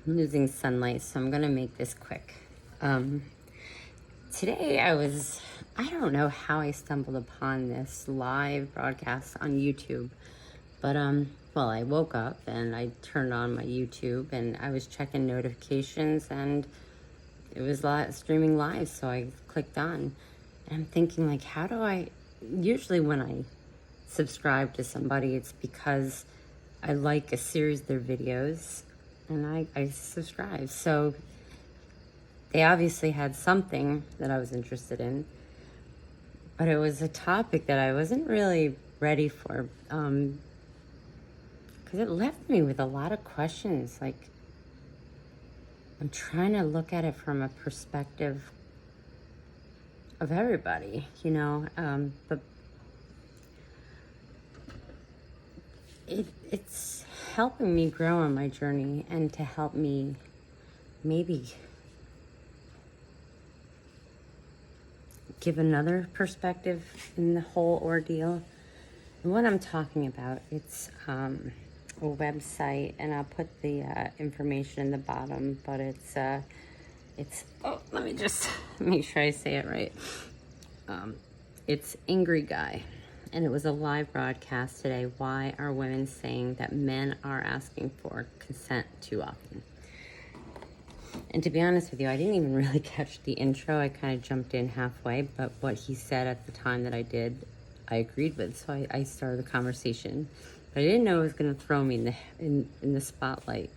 I'm losing sunlight, so I'm gonna make this quick. Today I don't know how I stumbled upon this live broadcast on YouTube, but well, I woke up and I turned on my YouTube and I was checking notifications and it was streaming live, so I clicked on. And I'm thinking, like, how do I, usually when I subscribe to somebody, it's because I like a series of their videos and I subscribe. So they obviously had something that I was interested in, but it was a topic that I wasn't really ready for, because it left me with a lot of questions. Like, I'm trying to look at it from a perspective of everybody, but it's helping me grow on my journey and to help me maybe give another perspective in the whole ordeal. And what I'm talking about, it's a website, and I'll put the information in the bottom, but let me just make sure I say it right. It's Angry Guy, and it was a live broadcast today. Why are women saying that men are asking for consent too often? And to be honest with you, I didn't even really catch the intro. I kind of jumped in halfway, but what he said at the time that I did, I agreed with. So I started the conversation. But I didn't know it was going to throw me in the spotlight.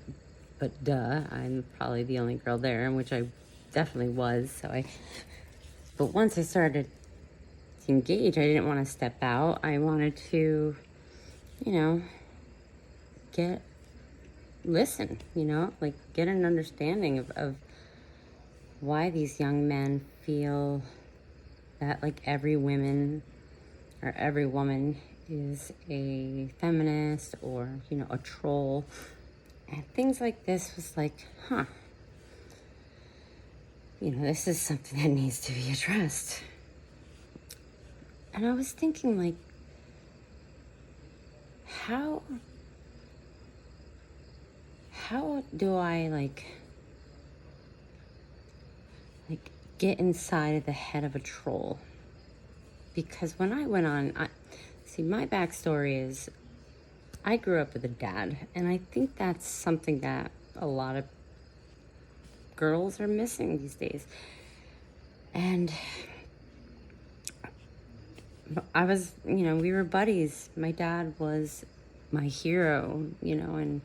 But duh, I'm probably the only girl there, in which I definitely was. But once I started to engage, I didn't want to step out. I wanted to, listen, like get an understanding of why these young men feel that like every woman or every woman is a feminist or, a troll. And things like this was like, this is something that needs to be addressed. And I was thinking, like, how do I like get inside of the head of a troll? Because when I went on, my backstory is I grew up with a dad, and I think that's something that a lot of girls are missing these days. And I was, we were buddies. My dad was my hero, and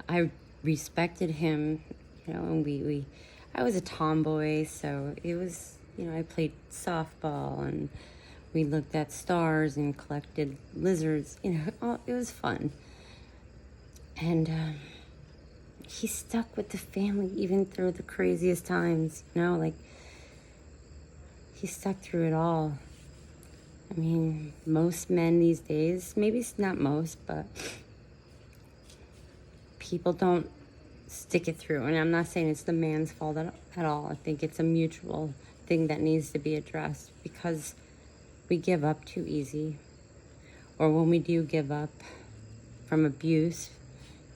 I respected him, and I was a tomboy, so it was, I played softball and we looked at stars and collected lizards, it was fun. And he stuck with the family even through the craziest times, he stuck through it all. I mean, most men these days, maybe it's not most, but people don't stick it through. And I'm not saying it's the man's fault at all. I think it's a mutual thing that needs to be addressed, because we give up too easy. Or when we do give up from abuse,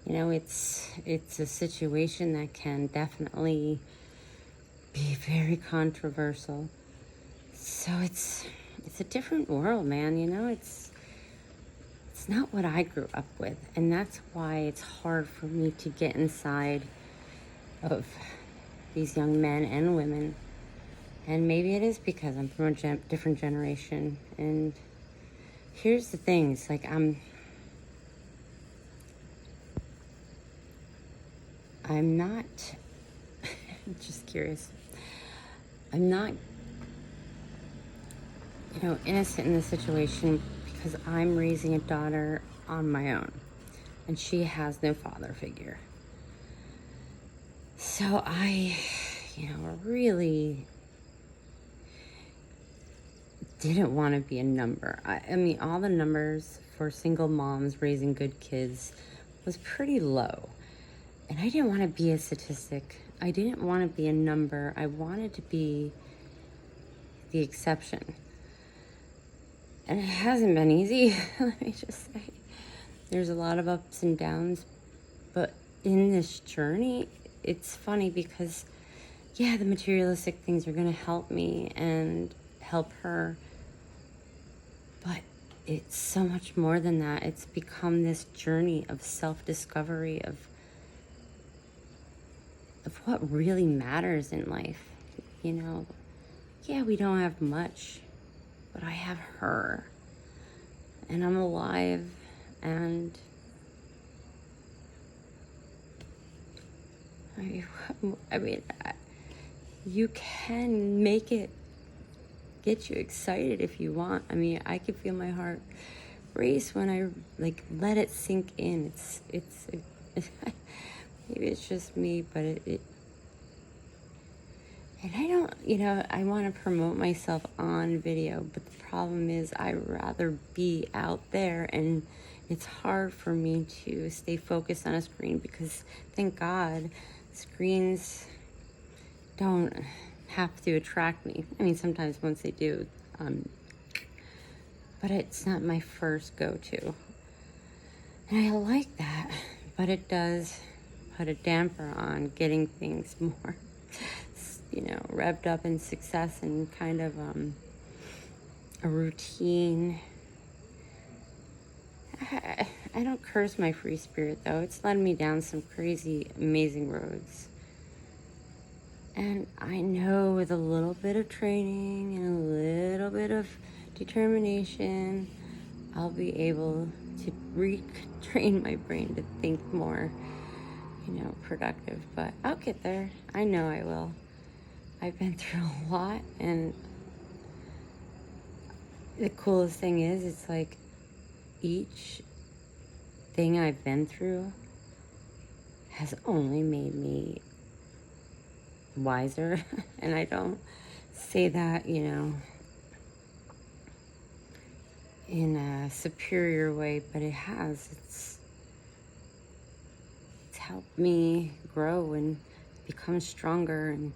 it's a situation that can definitely be very controversial. So it's a different world, man. It's not what I grew up with, and that's why it's hard for me to get inside of these young men and women. And maybe it is because I'm from a different generation. And here's the thing, it's like I'm not I'm just curious. I'm not innocent in this situation because I'm raising a daughter on my own, and she has no father figure. So I, really didn't want to be a number. I mean, all the numbers for single moms raising good kids was pretty low. And I didn't want to be a statistic. I didn't want to be a number. I wanted to be the exception. And it hasn't been easy, let me just say. There's a lot of ups and downs, but in this journey, it's funny because, yeah, the materialistic things are going to help me and help her. But it's so much more than that. It's become this journey of self-discovery of what really matters in life. You know, yeah, we don't have much, but I have her. And I'm alive, and I mean, you can make it get you excited if you want. I mean, I could feel my heart race when I like let it sink in. It's maybe it's just me, but it and I don't, I want to promote myself on video, but the problem is I'd rather be out there, and it's hard for me to stay focused on a screen because, thank God, screens don't have to attract me. I mean, sometimes once they do, but it's not my first go-to. And I like that, but it does put a damper on getting things more revved up in success and kind of a routine. I don't curse my free spirit, though. It's led me down some crazy, amazing roads. And I know with a little bit of training and a little bit of determination, I'll be able to retrain my brain to think more, productive. But I'll get there. I know I will. I've been through a lot, and the coolest thing is, it's like each thing I've been through has only made me wiser. And I don't say that, in a superior way, but it has. It's helped me grow and become stronger and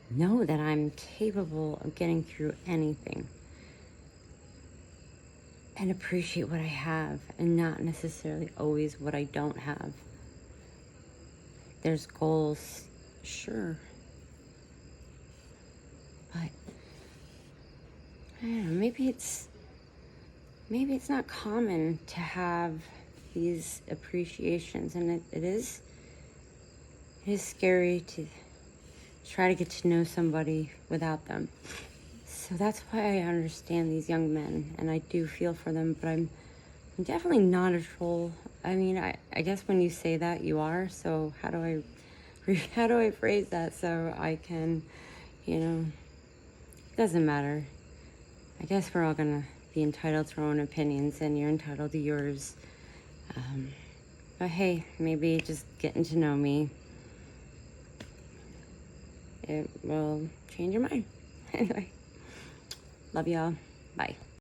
know that I'm capable of getting through anything and appreciate what I have and not necessarily always what I don't have. There's goals, sure, but I don't know, maybe it's not common to have these appreciations, and it is scary to try to get to know somebody without them. So that's why I understand these young men, and I do feel for them, but I'm definitely not a troll. I mean, I guess when you say that, you are. So how do I phrase that so I can, it doesn't matter. I guess we're all gonna be entitled to our own opinions, and you're entitled to yours. But hey, maybe just getting to know me, it will change your mind. Anyway, love y'all. Bye.